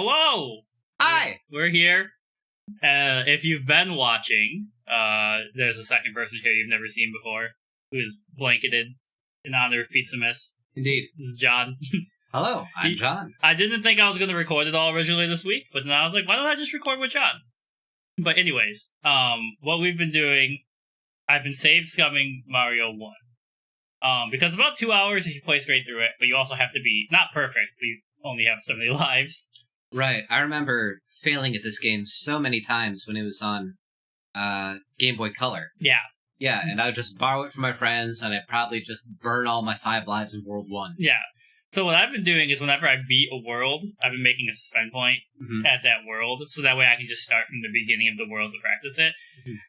Hello! Hi! We're here. If you've been watching, there's a second person here you've never seen before, who is blanketed in honor of Pizza Miss. Indeed. This is John. Hello, I'm John. I didn't think I was going to record it all originally this week, but then I was like, why don't I just record with John? But anyways, what we've been doing, I've been save scumming Mario 1. Because about 2 hours if you play straight through it, but you also have to be, not perfect, but you only have so many lives. Right, I remember failing at this game so many times when it was on Game Boy Color. Yeah. Yeah, and I would just borrow it from my friends, and I'd probably just burn all my 5 lives in World 1. Yeah. So what I've been doing is whenever I beat a world, I've been making a suspend point at that world, so that way I can just start from the beginning of the world to practice it.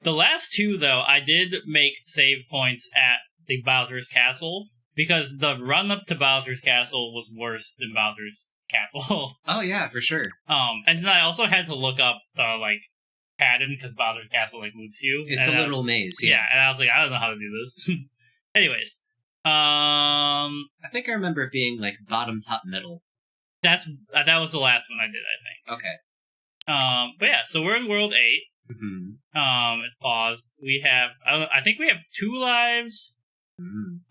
The last two, though, I did make save points at the Bowser's Castle, because the run-up to Bowser's Castle was worse than Bowser's Castle. Oh yeah, for sure. And then I also had to look up the, pattern, because Bowser's Castle, loops you. It's a literal maze, yeah. Yeah, and I was like, I don't know how to do this. Anyways. I think I remember it being, bottom, top, middle. That was the last one I did, I think. Okay. But yeah, so we're in World 8. Mm-hmm. It's paused. We have, I think we have 2 lives. And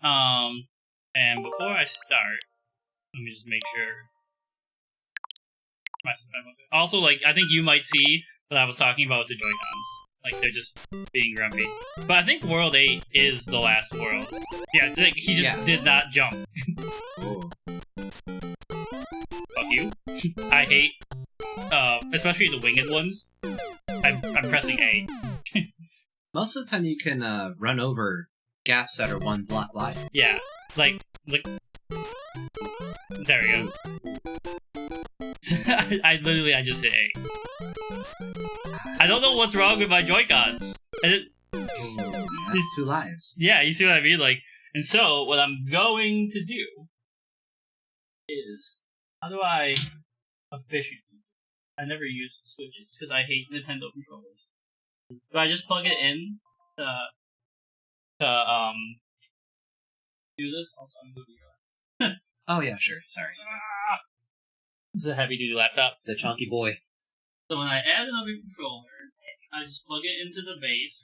before I start, let me just make sure. Also, I think you might see what I was talking about with the Joy-Cons. They're just being grumpy. But I think World 8 is the last world. Yeah, he just did not jump. Oh. Fuck you. I hate, especially the winged ones. I'm pressing A. Most of the time you can run over gaps that are 1 block wide. Yeah, there we go. I just hit A. I don't know what's wrong with my Joy-Cons. That's 2 lives. Yeah, you see what I mean? And so, what I'm going to do is, how do I efficiently? I never use switches, because I hate Nintendo controllers. Do I just plug it in to do this? Also, I'm moving around. Oh yeah, sure, sorry. This is a heavy-duty laptop. The chunky boy. So when I add another controller, I just plug it into the base,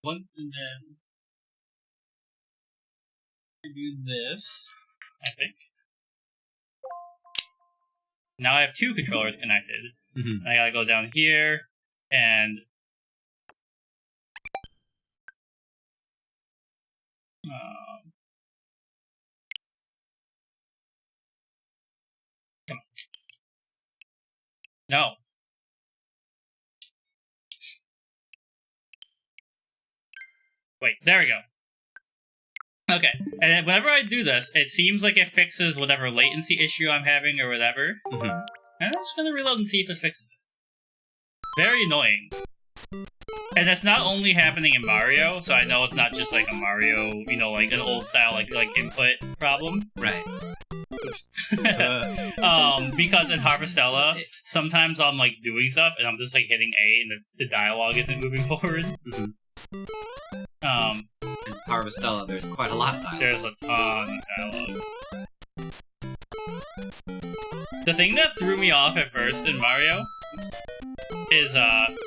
right? And then I do this, I think. Now I have 2 controllers connected. I gotta go down here, and come on. No. Wait, there we go. Okay, and then whenever I do this, it seems like it fixes whatever latency issue I'm having or whatever. And I'm just gonna reload and see if it fixes it. Very annoying. And that's not only happening in Mario, so I know it's not just a Mario, an old style input problem. Right. Because in Harvestella, sometimes I'm doing stuff and I'm just hitting A and the dialogue isn't moving forward. In Harvestella, there's quite a lot of dialogue. There's a ton of dialogue. The thing that threw me off at first in Mario is that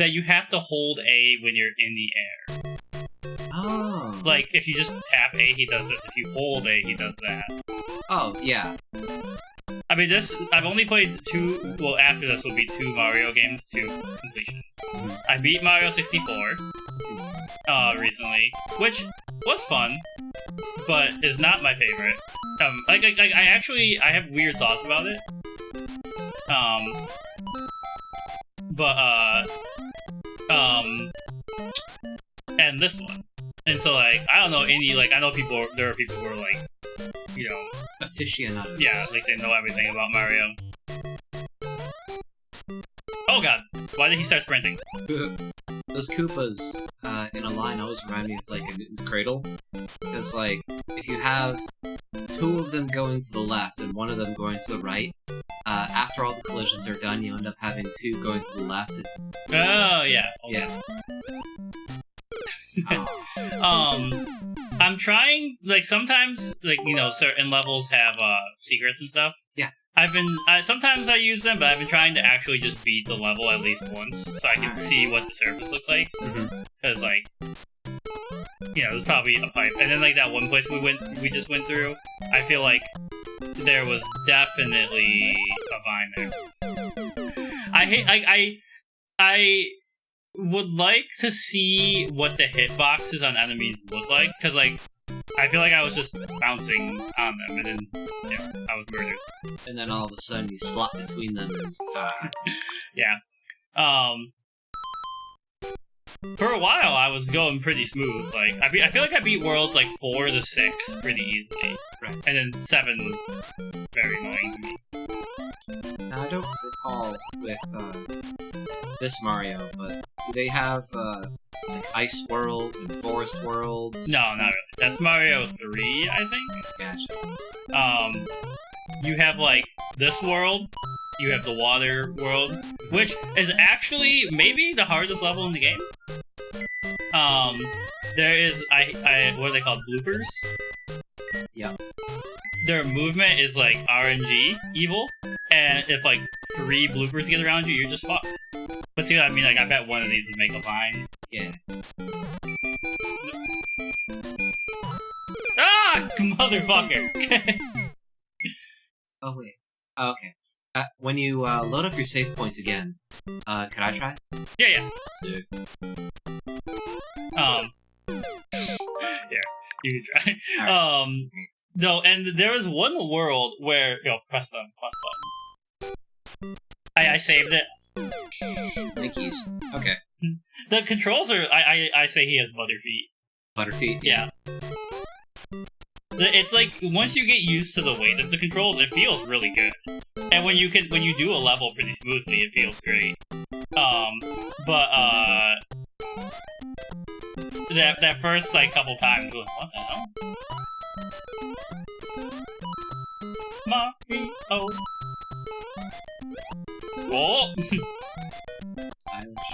you have to hold A when you're in the air. Oh. If you just tap A, he does this. If you hold A, he does that. Oh, yeah. I mean, I've only played 2, well, after this will be 2 Mario games to completion. I beat Mario 64, recently, which was fun, but is not my favorite. I have weird thoughts about it. And this one. And so, I don't know I know there are people who are aficionados. Yeah, they know everything about Mario. Oh god, why did he start sprinting? Those Koopas in a line always remind me of a Newton's Cradle. Because if you have 2 of them going to the left and 1 of them going to the right, after all the collisions are done, you end up having 2 going to the left. Oh yeah. Yeah. I'm trying, like, sometimes, like, you know, certain levels have secrets and stuff. Yeah. Sometimes I use them, but I've been trying to actually just beat the level at least once, so I can see what the surface looks like. Because, like, you know, there's probably a pipe. And then, like, that one place we just went through, I feel like there was definitely a vine there. I would like to see what the hitboxes on enemies look like, because, like, I feel like I was just bouncing on them, and then, you know, I was murdered. And then all of a sudden you slot between them and... Yeah. For a while, I was going pretty smooth. Like, I feel like I beat worlds, like, 4 to 6 pretty easily. Right. And then 7 was very annoying to me. Now, I don't recall with this Mario, but do they have like ice worlds and forest worlds? No, not really. That's Mario 3, I think. Gotcha. You have, like, this world, you have the water world, which is actually maybe the hardest level in the game. There is, what are they called? Bloopers? Yeah. Their movement is, like, RNG evil, and if, like, 3 bloopers get around you, you're just fucked. But see what I mean? Like, I bet one of these would make a vine. Yeah. Ah! Motherfucker! Oh, wait. Oh, okay. When you load up your save points again, could I try? Yeah. Sick. Here, you can try. Right. No, and there was one world where, press the plus button. I saved it. Yankees. Okay. The controls are, I say he has butterfeet. Butterfeet? Yeah. It's like, once you get used to the weight of the controls, it feels really good. And when you do a level pretty smoothly, it feels great. That first, like, couple times, you're like, what the hell? Mario. Oh! Stylish.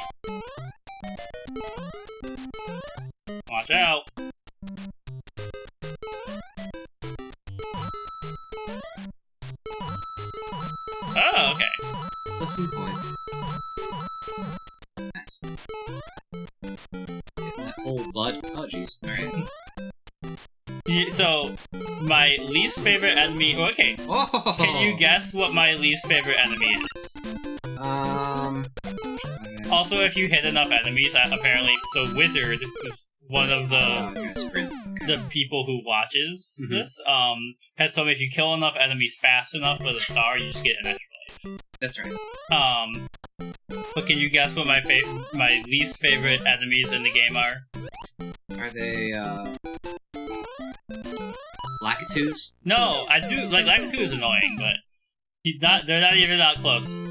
Watch out. Oh, okay. Plus some points. Nice. Getting that old blood. Oh, jeez. Alright. So, my least favorite enemy... Okay. Oh! Can you guess what my least favorite enemy is? Also, if you hit enough enemies, apparently... So, Wizard, who's one of the people who watches this, has told me if you kill enough enemies fast enough with a star, you just get an extra life. That's right. But can you guess what my least favorite enemies in the game are? Are they, Lakitus? No, I do, like, Lakitu is annoying, but they're not even that close.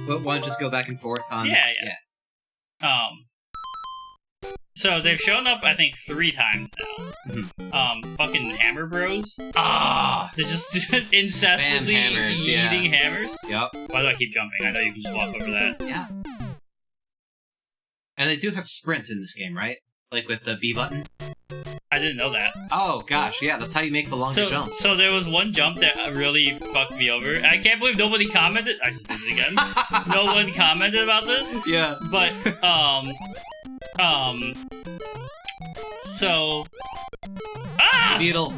But why don't just go back and forth on... Yeah. So they've shown up, I think, 3 times now. Fucking Hammer Bros. They're just incessantly eating hammers. Yep. Why do I keep jumping? I know you can just walk over that. Yeah. And they do have sprint in this game, right? Like with the B button? I didn't know that. Oh, gosh, yeah, that's how you make the longer jump. So there was one jump that really fucked me over. I can't believe nobody commented. I should do it again. No one commented about this. Yeah. But, so... Beetle!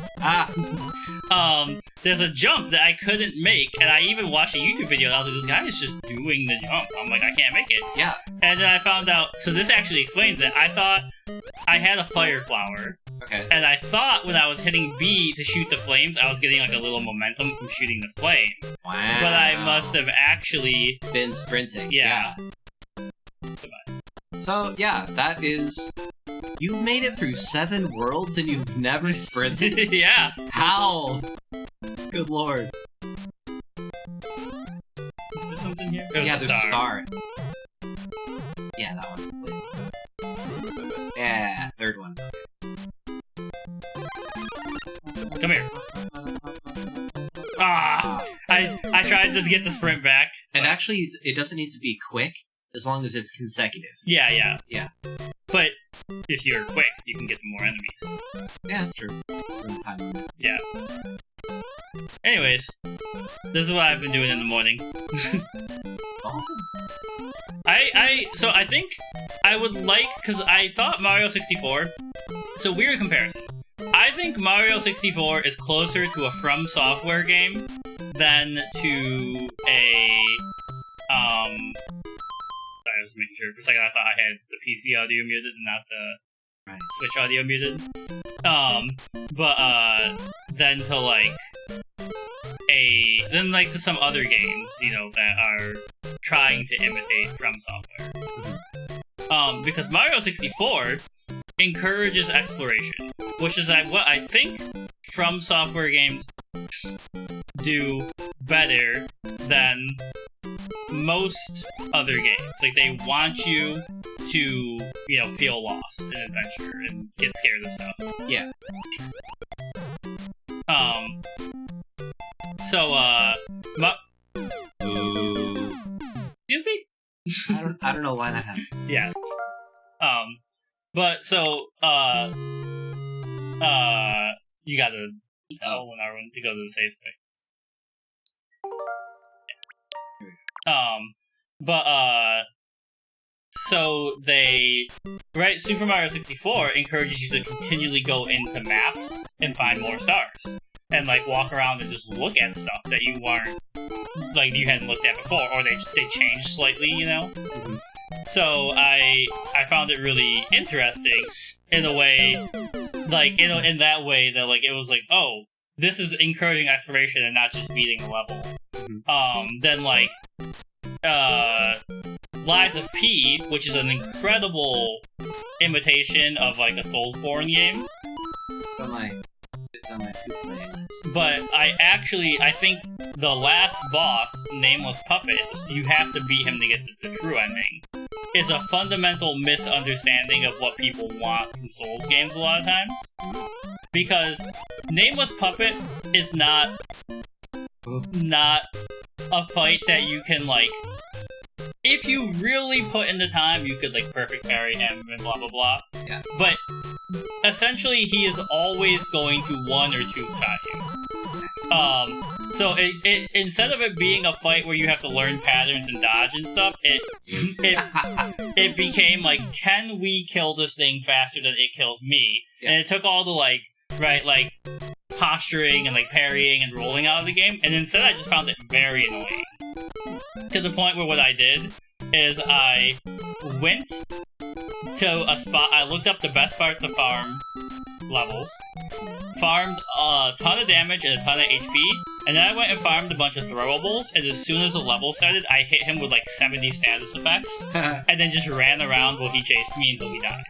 There's a jump that I couldn't make, and I even watched a YouTube video, and I was like, this guy is just doing the jump. I'm like, I can't make it. Yeah. And then I found out, so this actually explains it. I thought I had a fire flower. Okay. And I thought when I was hitting B to shoot the flames, I was getting like a little momentum from shooting the flame. Wow. But I must have actually... been sprinting. Yeah. So, yeah, that is... You've made it through 7 worlds and you've never sprinted? Yeah. How? Good lord. Is there something here? Yeah, there's a star. Yeah, that one. Wait. Yeah, 3rd one. Come here. I tried to just get the sprint back. And actually, it doesn't need to be quick, as long as it's consecutive. Yeah. Yeah. But if you're quick, you can get to more enemies. Yeah, that's true. In the time limit. Yeah. Anyways, this is what I've been doing in the morning. Awesome. So I think I would like, because I thought Mario 64, it's a weird comparison. I think Mario 64 is closer to a From Software game than to a, sorry, I was making sure. For a second I thought I had the PC audio muted and not the Switch audio muted. Then to like to some other games, you know, that are trying to imitate From Software. Because Mario 64 encourages exploration, which is what I think From Software games do better than most other games. Like, they want you to, you know, feel lost in adventure and get scared of stuff. Yeah. Ooh. Excuse me? I don't know why that happened. Yeah. But so, you gotta tell when I want to go to the safe space. So Super Mario 64 encourages you to continually go into maps and find more stars. And, like, walk around and just look at stuff that you hadn't looked at before, or they changed slightly, you know? Mm-hmm. So I found it really interesting in a way, like, in that way that, like, it was like, oh, this is encouraging exploration and not just beating a level. Mm-hmm. Then, like, Lies of P, which is an incredible imitation of, like, a Soulsborne game. It's on my to-play list. But I think the last boss, Nameless Puppet, you have to beat him to get to the true ending, is a fundamental misunderstanding of what people want in Souls games a lot of times. Because Nameless Puppet is not a fight that you can, like, if you really put in the time, you could, like, perfect parry him and blah blah blah. Yeah. But essentially, he is always going to one or two cut you. So instead of it being a fight where you have to learn patterns and dodge and stuff, it became like, can we kill this thing faster than it kills me? Yeah. And it took all the like posturing and like parrying and rolling out of the game, and instead I just found it very annoying. To the point where what I did is I went to a spot, I looked up the best part to farm levels, farmed a ton of damage and a ton of HP, and then I went and farmed a bunch of throwables, and as soon as the level started, I hit him with like 70 status effects, and then just ran around while he chased me until he died.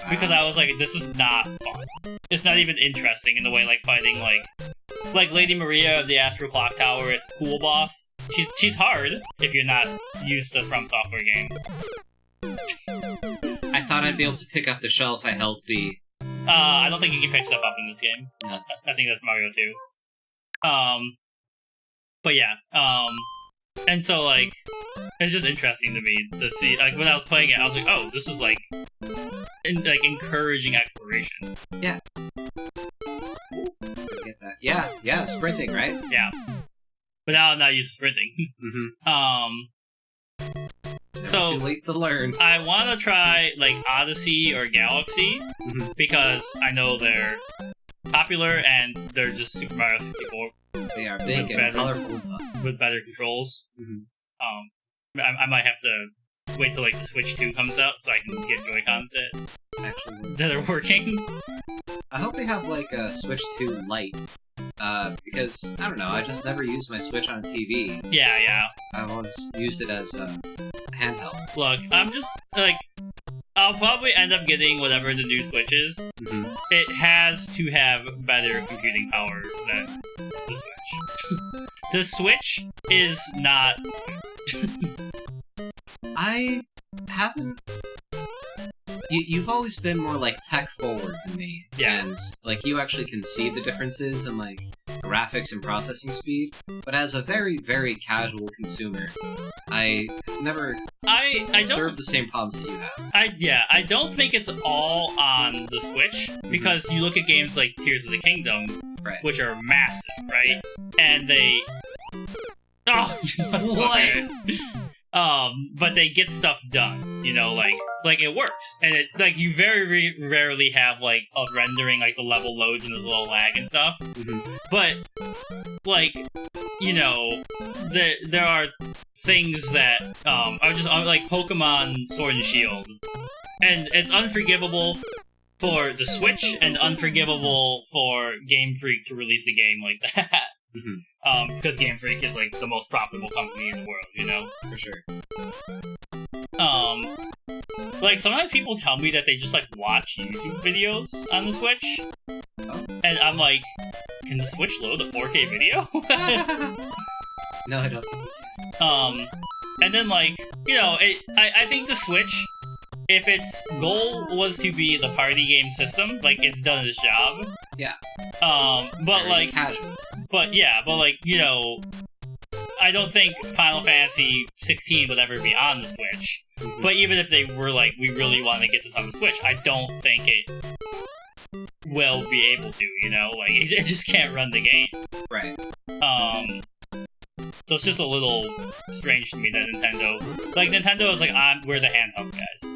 Because I was like, this is not fun. It's not even interesting in the way like fighting like Lady Maria of the Astral Clock Tower is a cool boss. She's hard if you're not used to From Software games. I thought I'd be able to pick up the shelf I held B. I don't think you can pick stuff up in this game. Nuts. I think that's Mario 2. But yeah, and so, like, it's just interesting to me to see, like, when I was playing it, I was like, oh, this is, like, encouraging exploration. Yeah. I get that. Yeah, sprinting, right? Yeah. But now I'm not used to sprinting. So, too late to learn. I want to try, like, Odyssey or Galaxy, because I know they're popular, and they're just Super Mario 64. They are big and colorful. With better controls. I might have to wait till, like, the Switch 2 comes out so I can get Joy-Cons that are working. I hope they have, like, a Switch 2 Lite. Because, I don't know, I just never used my Switch on TV. Yeah. I've always used it as a handheld. Look, I'm just, like, I'll probably end up getting whatever the new Switch is. It has to have better computing power than the Switch. The Switch is not... I haven't... You've always been more, like, tech-forward than me. Yeah. And, like, you actually can see the differences and, like, graphics and processing speed, but as a very, very casual consumer, I never I don't observed the same problems that you have. I don't think it's all on the Switch, because you look at games like Tears of the Kingdom, Right. which are massive, right? Yes. And they What? but they get stuff done, you know, like it works, and it like you very rarely have like a rendering like the level loads and there's a little lag and stuff. But like, you know, there are things that are just like Pokemon Sword and Shield, and it's unforgivable for the Switch and unforgivable for Game Freak to release a game like that. Because Game Freak is like the most profitable company in the world, you know? For sure. Like sometimes people tell me that they just like watch YouTube videos on the Switch, and I'm like, can the Switch load a 4K video? No, I don't. And then like, you know, I think the Switch, if its goal was to be the party game system, like it's done its job. Yeah. But Very like casual. But like, you know, I don't think Final Fantasy 16 would ever be on the Switch. But even if they were like, we really want to get this on the Switch, I don't think it will be able to, you know? Like, it just can't run the game. Right. So it's just a little strange to me that Nintendo... Like, Nintendo is like, we're the handheld guys.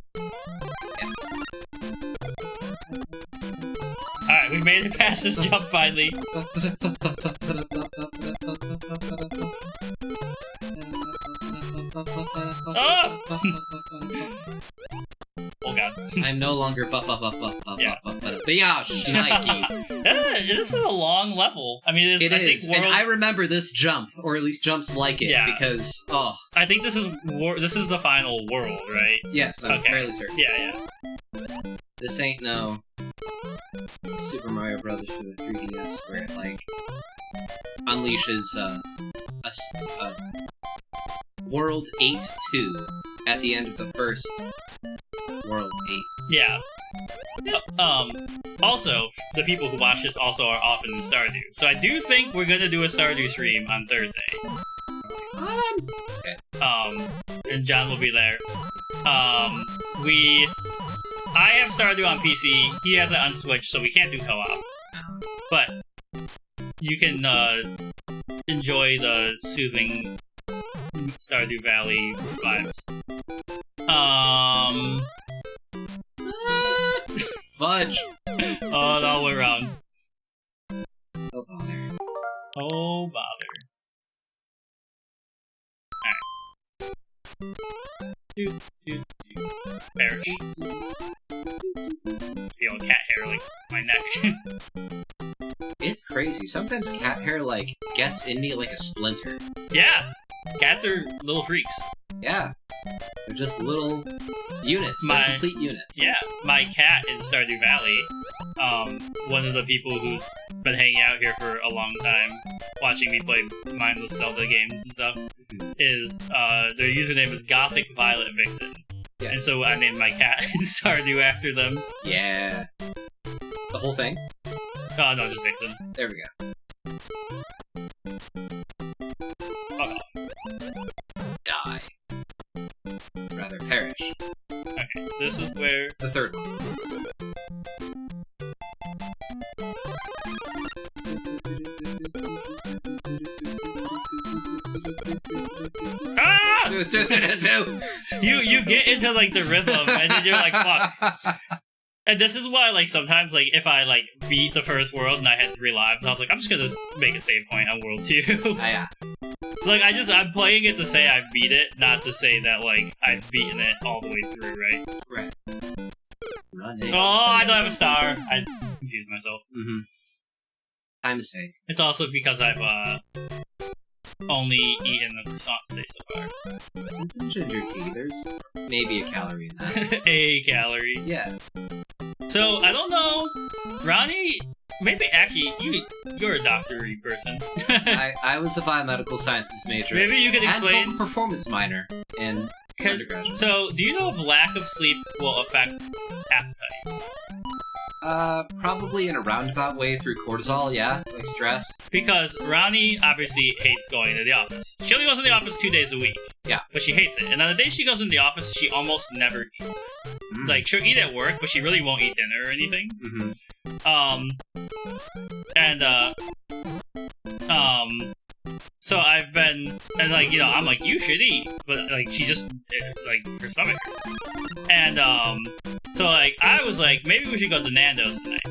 Alright, we made it past this jump finally. Oh! Oh god. I'm no longer Biash Nike. This is a long level. I mean, It I is, think and I remember this jump, or at least jumps like it, Yeah. because, I think this is the final world, right? yes, I'm Okay. fairly certain. Yeah. This ain't no Super Mario Brothers for the 3DS, where it, like, unleashes, a World 8-2 at the end of the first World 8. Yeah. Also, the people who watch this also are often in Stardew. So I do think we're gonna do a Stardew stream on Thursday. And John will be there. I have Stardew on PC, he has it on Switch, so we can't do co-op. But you can enjoy the soothing Stardew Valley vibes. Fudge! Oh, no, we're wrong. Oh, bother. Oh, bother. Alright. Perish. Feel cat hair like my neck. It's crazy. Sometimes cat hair, like, gets in me like a splinter. Yeah! Cats are little freaks. Yeah. They're just little units. My- They're complete units. Yeah, my cat in Stardew Valley, one of the people who's been hanging out here for a long time, watching me play mindless Zelda games and stuff, is, their username is Gothic Violet Vixen. Yeah. And so I named my cat in Stardew after them. Yeah. The whole thing? Oh, no, just Vixen. There we go. Fuck off. Die. Rather perish. Okay, this is where... The third one. Ah! Do. You get into, like, the rhythm, and then you're like, fuck. And this is why, like, sometimes, like, if I, like, beat the first world and I had 3 lives, I was like, I'm just gonna make a save point on World 2. Yeah. Like, I'm playing it to say I beat it, not to say that, like, I've beaten it all the way through, right? Right. Running. Oh, I don't have a star. I confused myself. Mm-hmm. Time mistake. It's also because I've, only eaten a croissant today so far. It's some ginger tea. There's maybe a calorie in that. A calorie. Yeah. So, I don't know. Ronnie, maybe, actually, you're a doctor-y person. I was a biomedical sciences major. Maybe you can explain. And performance minor in undergraduate. So, do you know if lack of sleep will affect appetite? Probably in a roundabout way through cortisol, yeah? Like stress. Because Ronnie obviously hates going to the office. She only goes to the office 2 days a week. Yeah. But she hates it. And on the day she goes into the office, she almost never eats. Like, she'll eat at work, but she really won't eat dinner or anything. So I've been, and like, you know, I'm like, you should eat, but like, she just, like, her stomach hurts. And, so like, I was like, maybe we should go to Nando's tonight.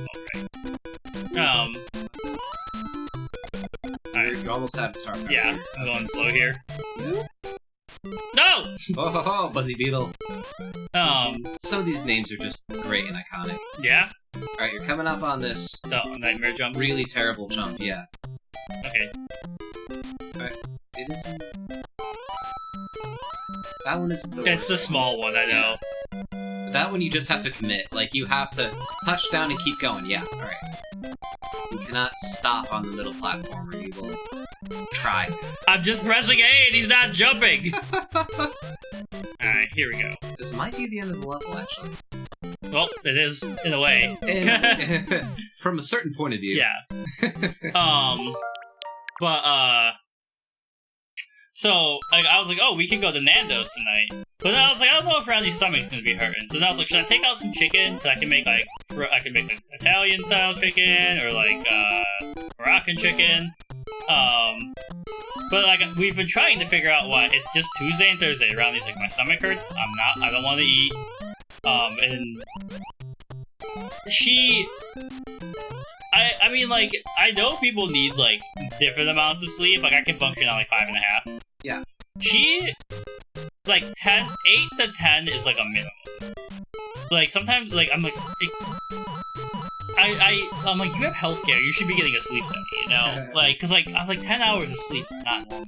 Alright. You almost have to start. Yeah, I'm going slow here. Yeah. No! Oh, ho, ho, Buzzy Beetle. Some of these names are just great and iconic. Yeah? Alright, you're coming up on this... nightmare jump? Really terrible jump, yeah. Okay. Alright, it isn't... That one isn't the It's the small one, I know. That one you just have to commit. Like, you have to touch down and keep going. Yeah, alright. You cannot stop on the middle platform or you will try. I'm just pressing A and he's not jumping! Alright, here we go. This might be the end of the level, actually. Well, it is, in a way. From a certain point of view. Yeah. So, like, I was like, oh, we can go to Nando's tonight. But then I was like, I don't know if Randy's stomach's gonna be hurting. So then I was like, should I take out some chicken? Cause I can make, like, Italian-style chicken, or, like, Moroccan chicken. But, like, we've been trying to figure out why. It's just Tuesday and Thursday. Randy's like, my stomach hurts. I don't want to eat. And I mean, like, I know people need, like, different amounts of sleep. Like, I can function on, like, 5.5. Yeah. She, like, 8 to 10 is, like, a minimum. Like, sometimes, like, I'm like, I'm like, you have healthcare, you should be getting a sleep study, you know? Like, cause, like, I was like, 10 hours of sleep is not normal.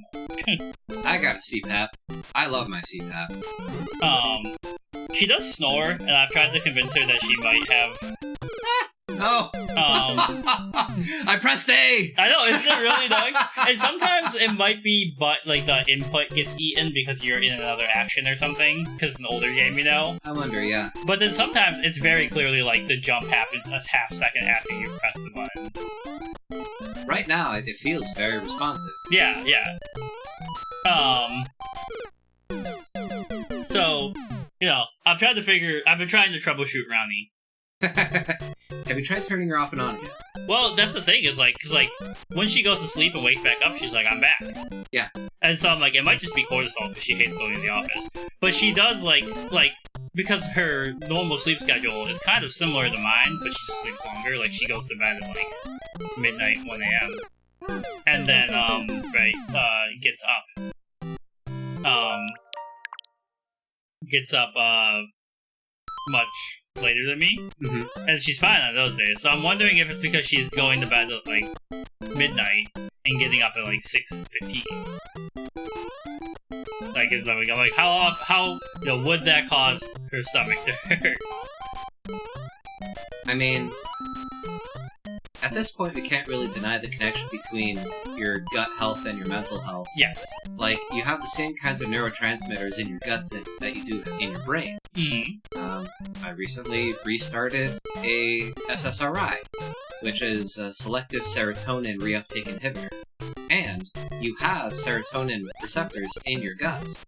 I got a CPAP. I love my CPAP. She does snore, and I've tried to convince her that she might have... No! I pressed A! I know, isn't it really annoying? And sometimes it might be, but, like, the input gets eaten because you're in another action or something, because it's an older game, you know? I wonder, yeah. But then sometimes it's very clearly, like, the jump happens a half second after you press the button. Right now, it feels very responsive. Yeah, yeah. So, you know, I've been trying to troubleshoot Ronnie. Have you tried turning her off and on again? Well, that's the thing, is like, cause like, when she goes to sleep and wakes back up, she's like, I'm back. Yeah. And so I'm like, it might just be cortisol, because she hates going to the office. But she does, like, because her normal sleep schedule is kind of similar to mine, but she just sleeps longer. Like, she goes to bed at, like, midnight, 1 a.m. And then, gets up, much later than me, and she's fine on those days. So I'm wondering if it's because she's going to bed at like midnight and getting up at like 6:15. Like, it's like, I'm like, how you know, would that cause her stomach to hurt? I mean, at this point, we can't really deny the connection between your gut health and your mental health. Yes. Like, you have the same kinds of neurotransmitters in your guts that you do in your brain. I recently restarted a SSRI, which is a selective serotonin reuptake inhibitor. And you have serotonin receptors in your guts.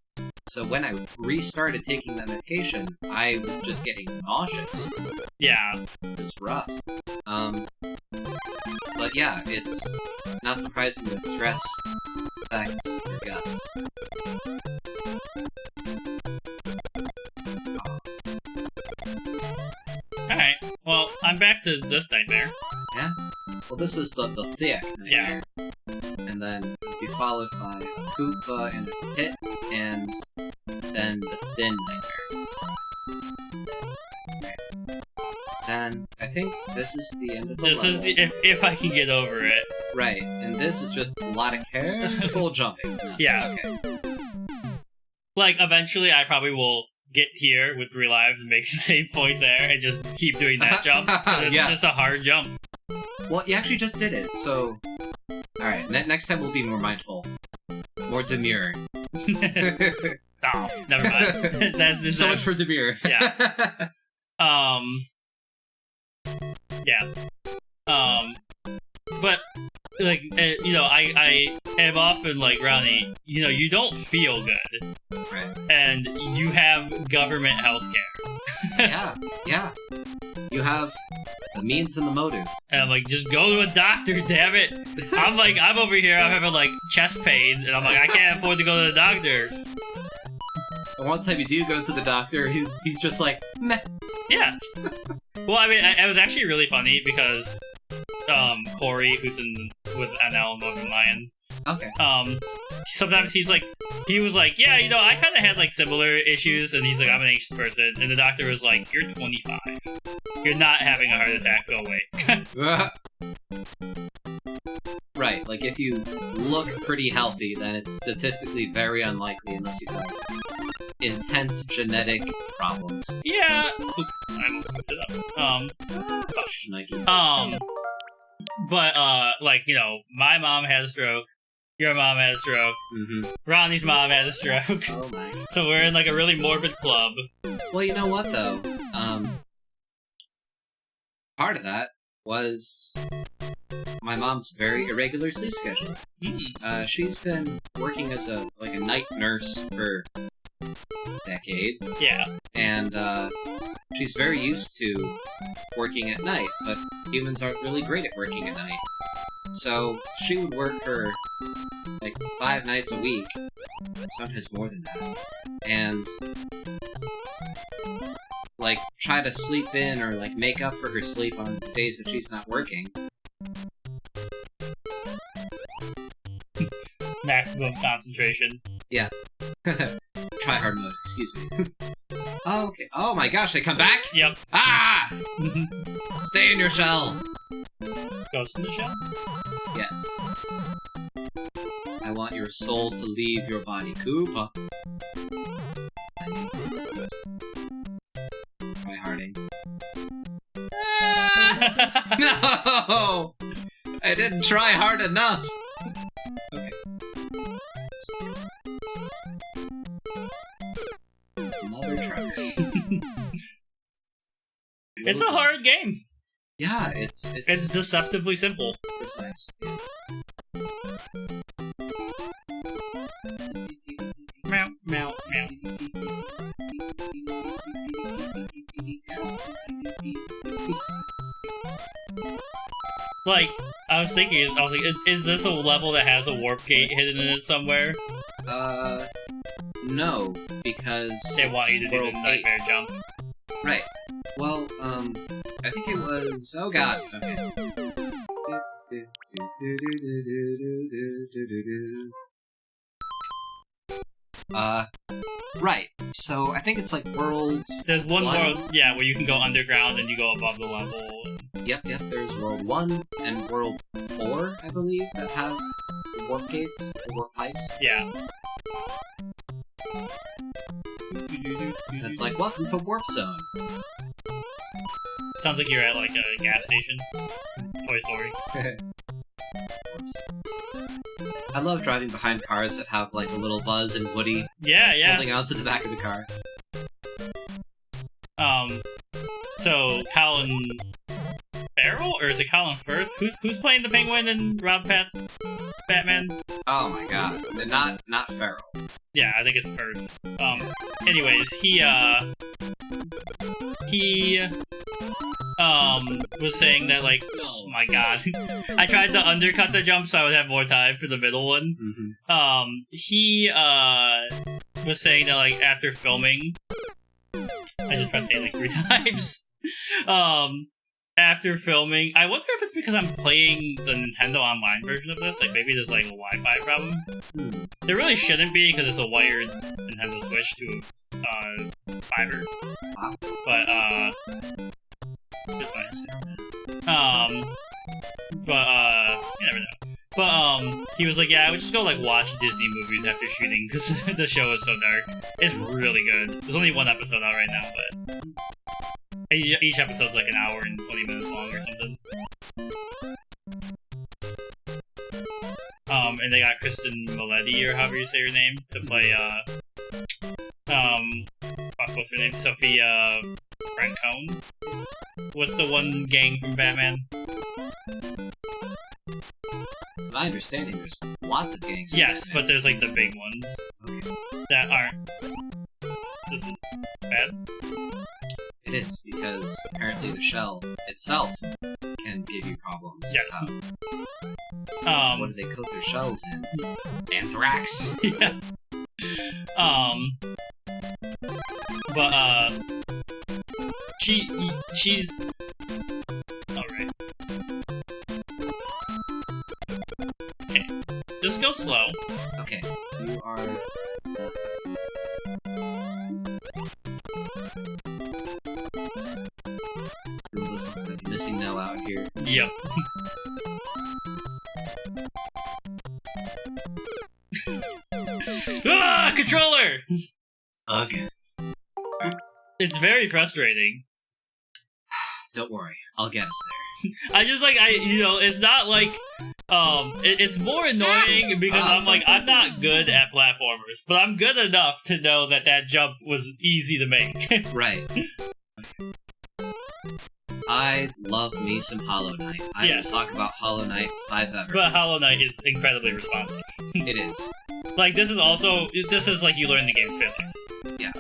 So when I restarted taking that medication, I was just getting nauseous. Yeah. It was rough. But yeah, it's not surprising that stress affects your guts. Alright, well, I'm back to this nightmare. Yeah? Well, this is the thick nightmare. Yeah. And then it'll be followed by a Koopa and a pit, and then the thin nightmare. And I think this is the end of the level. This is the, if I can get over it. Right, and this is just a lot of careful jumping. Yeah. Okay. Like, eventually I probably will get here with 3 lives and make the same point there and just keep doing that jump. It's just a hard jump. Well, you actually just did it, so... Alright, next time we'll be more mindful. More demure. Oh, never mind. So much for demure. Yeah. Yeah. But like I am often like, Ronnie, you don't feel good, Right. and you have government healthcare. Yeah. You have the means and the motive. And I'm like, just go to a doctor, damn it. I'm over here, I'm having like chest pain, and I'm like, I can't afford to go to the doctor. And one time you do go to the doctor, he's just like, meh. Yeah. Well, I mean, it was actually really funny because Corey, who's with NL Northern Lion, Okay. sometimes he was like, yeah, I kind of had like similar issues, and he's like, I'm an anxious person, and the doctor was like, you're 25, you're not having a heart attack, go away. Right, like if you look pretty healthy, then it's statistically very unlikely unless you have intense genetic problems. Yeah. Oop, I almost fucked it up. Nike. But like, my mom had a stroke, your mom had a stroke, Ronnie's mom had a stroke. Oh my. So we're in like a really morbid club. Well, you know what though? Part of that was my mom's very irregular sleep schedule. She's been working as a night nurse for decades. Yeah. And she's very used to working at night, but humans aren't really great at working at night. So she would work for like 5 nights a week, sometimes more than that, and like try to sleep in or like make up for her sleep on the days that she's not working. Maximum concentration. Yeah. Try hard mode, excuse me. Oh, okay. Oh my gosh, they come back? Yep. Ah! Stay in your shell! Ghost in the shell? Yes. I want your soul to leave your body, Koopa. Try harding. No! I didn't try hard enough! Okay. Mother trucker. It's a hard game. Yeah, it's deceptively simple. Precise. Yeah. Meow, meow, meow. Like, I was like, is this a level that has a warp gate hidden in it somewhere? No, because they want you to do the World nightmare 8. jump. Right. Well, I think it was. Oh God. Okay. Right. So I think it's like World. There's one world, yeah, where you can go underground and you go above the level. Yep. There's World 1 and World 4, I believe, that have warp gates, or warp pipes. Yeah. And it's like, welcome to Warp Zone. Sounds like you're at like a gas station. Toy Story. I love driving behind cars that have like a little Buzz and Woody Yeah. holding onto the back of the car. So Colin Farrell, or is it Colin Firth? Who's playing the Penguin in Rob Pat's Batman? Oh my God, not Farrell. Yeah, I think it's Firth. Anyways, he was saying that, like, oh my god, I tried to undercut the jump so I would have more time for the middle one. He was saying that, like, after filming, I just pressed A like 3 times. After filming, I wonder if it's because I'm playing the Nintendo Online version of this. Like, maybe there's like a Wi-Fi problem. There really shouldn't be because it's a wired Nintendo Switch to fiber. Wow. But just nice. You never know. But he was like, yeah, I would just go like watch Disney movies after shooting because the show is so dark. It's really good. There's only 1 episode out right now, but each episode's like an hour and 20 minutes long or something. And they got Kristen Miletti, or however you say her name, to play what's her name? Sophia Francone. what's the one gang from Batman? To my understanding, there's lots of gangs. Yes, but there's like the big ones Okay. that aren't. This is bad. It is, because apparently the shell itself can give you problems. Yes. What do they coat their shells in? Anthrax. Yeah. But she's alright. Okay. Just go slow. Okay, you are. This looks like missing no out here. Yep. Ah, controller! Ugh. It's very frustrating. Don't worry, I'll get us I just like it's not like it's more annoying because I'm like I'm not good at platformers, but I'm good enough to know that jump was easy to make. there. Right. I love me some Hollow Knight. I Yes. will talk about Hollow Knight 5 ever. But Hollow Knight is incredibly responsive. It is. Like this is like you learn the game's physics. Yeah.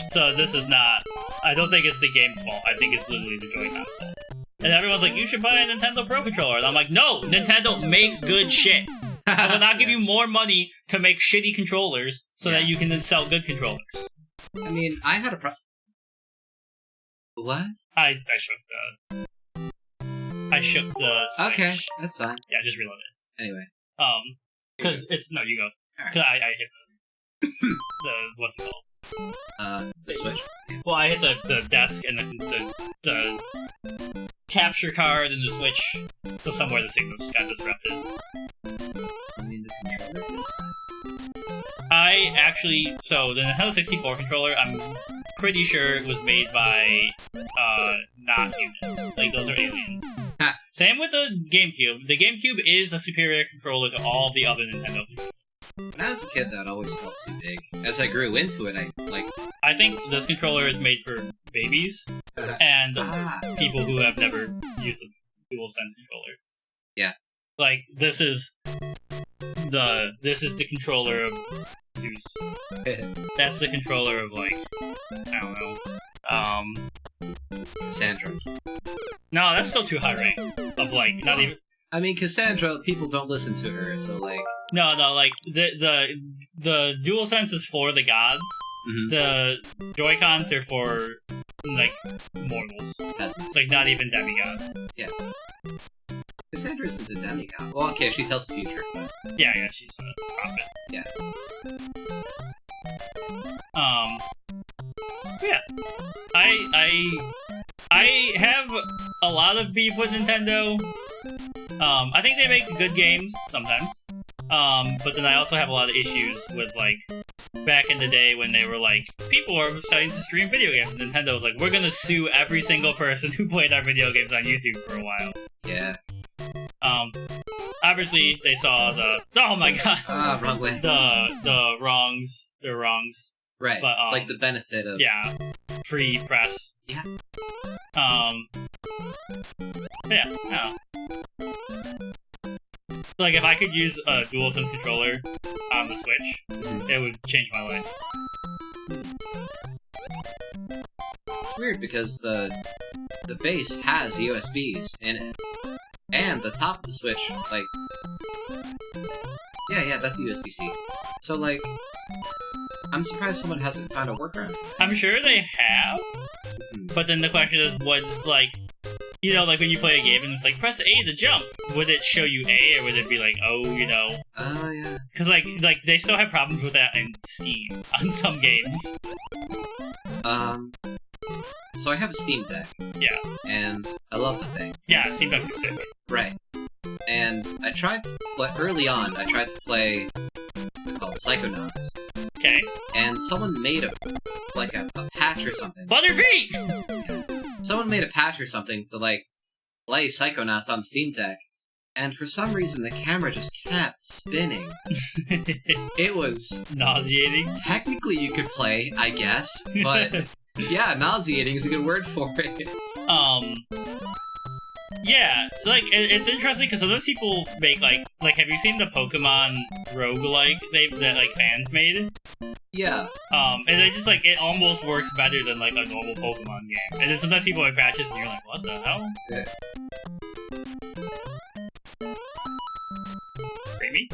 So this is not. I don't think it's the game's fault. I think it's literally the Joy-Con's fault. And everyone's like, you should buy a Nintendo Pro Controller. And I'm like, no, Nintendo, make good shit. I will not give you more money to make shitty controllers so that you can then sell good controllers. I mean, I had a What? I shook the Switch. Okay, that's fine. Yeah, just reload it. Anyway. Because it's no, you go. Alright. 'Cause I hit the what's it called? The Switch. Well, I hit the desk and the capture card and the Switch, so somewhere the signal just got disrupted. I mean, the controller does So the Nintendo 64 controller, I'm pretty sure it was made by not humans. Like those are aliens. Ha. Same with the GameCube. The GameCube is a superior controller to all the other Nintendo controllers. When I was a kid, that always felt too big. As I grew into it, I think this controller is made for babies and people who have never used a DualSense controller. Yeah. Like this is the controller of Zeus. That's the controller of like I don't know. Cassandra. No, that's still too high ranked. Of like not even. I mean, Cassandra, people don't listen to her, so like. No, like the DualSense is for the gods. Mm-hmm. The Joy-Cons are for like mortals. Peasants. Like not even demigods. Yeah. Cassandra isn't a demigod. Well, okay, she tells the future. But... Yeah, she's a prophet. Yeah. Yeah. I have a lot of beef with Nintendo. I think they make good games sometimes. But then I also have a lot of issues with, like, back in the day when they were like, people are starting to stream video games. And Nintendo was like, we're gonna sue every single person who played our video games on YouTube for a while. Yeah. Obviously they saw oh my god. Wrong way. The wrongs. Right. But, like the benefit of. Yeah. Free press. Yeah. Yeah, no. Like, if I could use a DualSense controller on the Switch, it would change my life. It's weird because the base has USBs in it. And the top of the Switch, like... Yeah, that's USB-C. So, like... I'm surprised someone hasn't found a workaround. I'm sure they have, but then the question is, would, like... You know, like when you play a game and it's like, press A to jump. Would it show you A, or would it be like, oh, you know? Oh, yeah. Because, like they still have problems with that in Steam on some games. So I have a Steam Deck. Yeah. And I love the thing. Yeah, Steam Deck's sick. Right. And I tried to play, early on, I tried to play, what's it called, Psychonauts. Okay. And someone made a patch or something. Butterfeet! Someone made a patch or something to, like, play Psychonauts on Steam Deck, and for some reason the camera just kept spinning. It was... nauseating. Technically you could play, I guess, but Yeah, nauseating is a good word for it. Yeah, like, it's interesting because sometimes people make, like, have you seen the Pokemon roguelike that, like, fans made? Yeah. And they just, like, it almost works better than, like, a normal Pokemon game. And then sometimes people make patches and you're like, what the hell? Yeah. Creepy?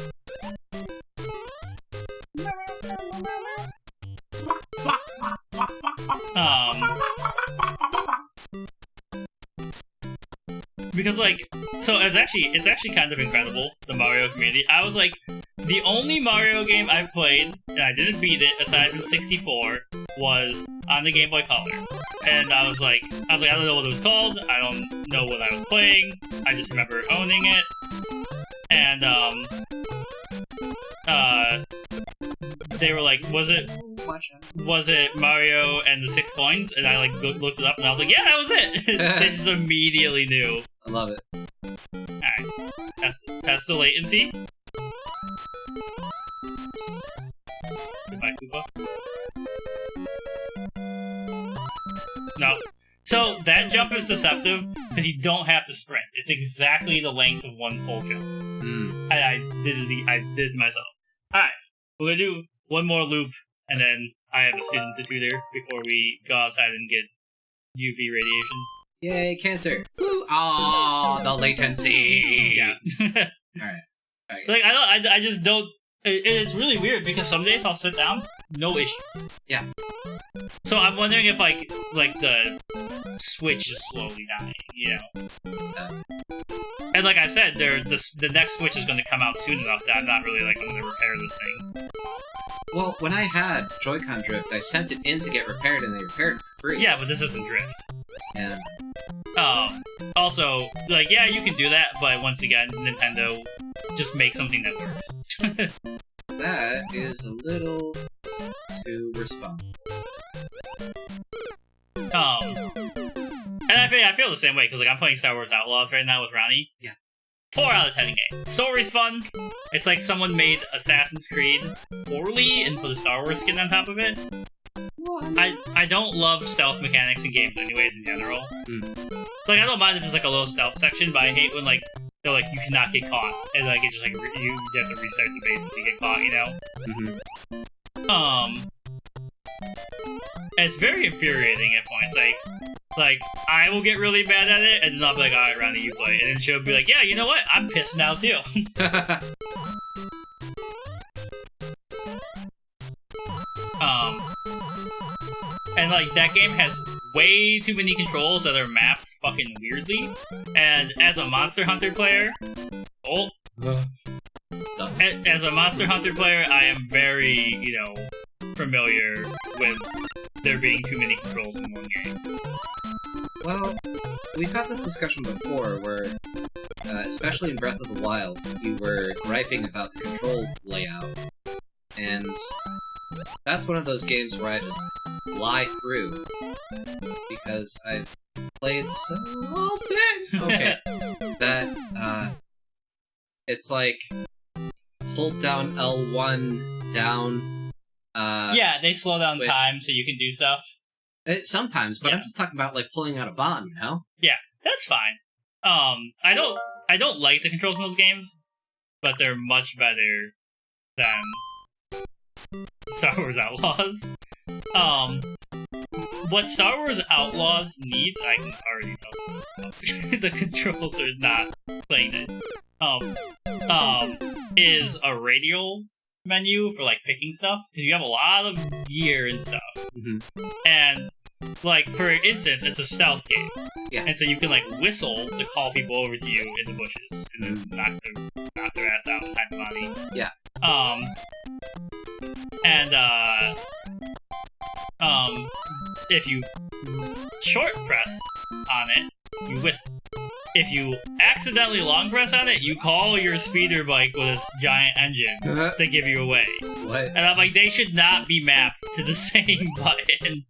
Because, like, so it's actually kind of incredible, the Mario community. I was like, the only Mario game I've played, and I didn't beat it, aside from 64, was on the Game Boy Color. And I was like, I don't know what it was called, I don't know what I was playing, I just remember owning it. And, they were like, was it Mario and the 6 coins? And I, like, looked it up, and I was like, yeah, that was it! They just immediately knew. I love it. Alright, test the latency. Goodbye, Koopa. No. So, that jump is deceptive, because you don't have to sprint. It's exactly the length of one full jump. I did it myself. Alright, we're gonna do one more loop, and then I have a student to tutor before we go outside and get UV radiation. Yay, cancer! Woo! Oh, the latency! Yeah. Alright. Like, I just don't... It's really weird, because some days I'll sit down, no issues. Yeah. So I'm wondering if, like the Switch is slowly dying, you know? And like I said, the next Switch is going to come out soon enough that I'm not really, like, going to repair this thing. Well, when I had Joy-Con drift, I sent it in to get repaired, and they repaired it for free. Yeah, but this isn't drift. Yeah. Also, like, yeah, you can do that, but once again, Nintendo, just make something that works. That is a little too responsible. And I feel the same way, because, like, I'm playing Star Wars Outlaws right now with Ronnie. Yeah. 4 out of 10 game. Story's fun. It's like someone made Assassin's Creed poorly and put a Star Wars skin on top of it. I don't love stealth mechanics in games anyways in general. Like, I don't mind if there's, like, a little stealth section, but I hate when, like, they're like, you cannot get caught. And, like, it's just, like, you have to restart the base if you get caught, you know? It's very infuriating at points. Like, I will get really bad at it, and then I'll be like, alright, Ronnie, you play. And then she'll be like, yeah, you know what? I'm pissed now, too. And, like, that game has way too many controls that are mapped fucking weirdly. And as a Monster Hunter player... As a Monster Hunter player, I am very, you know, familiar with there being too many controls in one game. Well, we've had this discussion before where, especially in Breath of the Wild, you were griping about the control layout. And that's one of those games where I just fly through. Because I've played so often! Okay. That, it's like, hold down L1, down, yeah, they slow down switch. time so you can do stuff. Sometimes, but Yeah. I'm just talking about, like, pulling out a bomb, you know? Yeah, that's fine. I don't like the controls in those games, but they're much better than Star Wars Outlaws. What Star Wars Outlaws needs, I can already tell this is fucked. The controls are not playing nice. Is a radial menu for, like, picking stuff, because you have a lot of gear and stuff. And, like, for instance, it's a stealth game. Yeah. And so you can, like, whistle to call people over to you in the bushes, and then knock their ass out and hide the body. Yeah. If you short press on it, you whistle. If you accidentally long press on it, you call your speeder bike with its giant engine to give you away. What? And I'm like, they should not be mapped to the same button.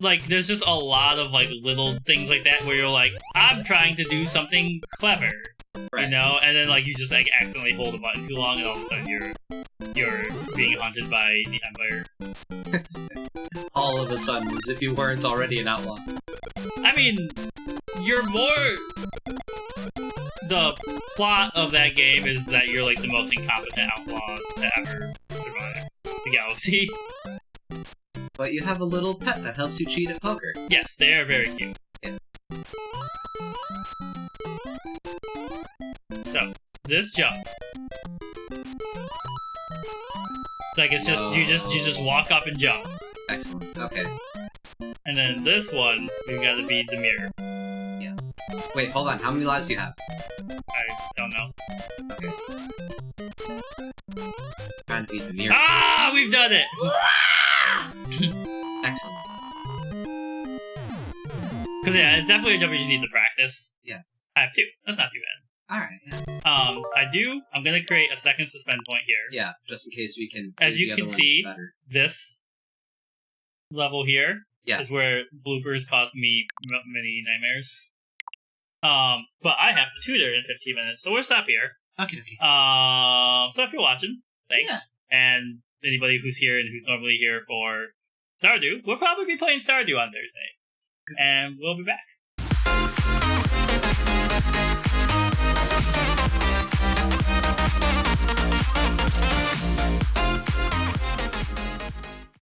Like, there's just a lot of, like, little things like that where you're like, I'm trying to do something clever. Right. You know, and then like you just like accidentally hold the button too long, and all of a sudden you're being haunted by the Empire. All of a sudden, as if you weren't already an outlaw. I mean, you're more. The plot of that game is that you're like the most incompetent outlaw to ever survive the galaxy. But you have a little pet that helps you cheat at poker. Yes, they are very cute. Yeah. So, this jump. Like it's just you just walk up and jump. Excellent. Okay. And then this one, we've got to beat the mirror. Yeah. Wait, hold on. How many lives do you have? I don't know. Okay. Trying to beat the mirror. Ah, we've done it! Excellent. Because yeah, it's definitely a jump you just need to practice. Yeah. I have two. That's not too bad. Alright, yeah. I'm gonna create a second suspend point here. Yeah, just in case we can. As do you the can other one see, better. this level here Yeah. is where bloopers cause me many nightmares. But I have to tutor in 15 minutes, so we'll stop here. Okay. So if you're watching, thanks. Yeah. And anybody who's here and who's normally here for Stardew, we'll probably be playing Stardew on Thursday. And we'll be back.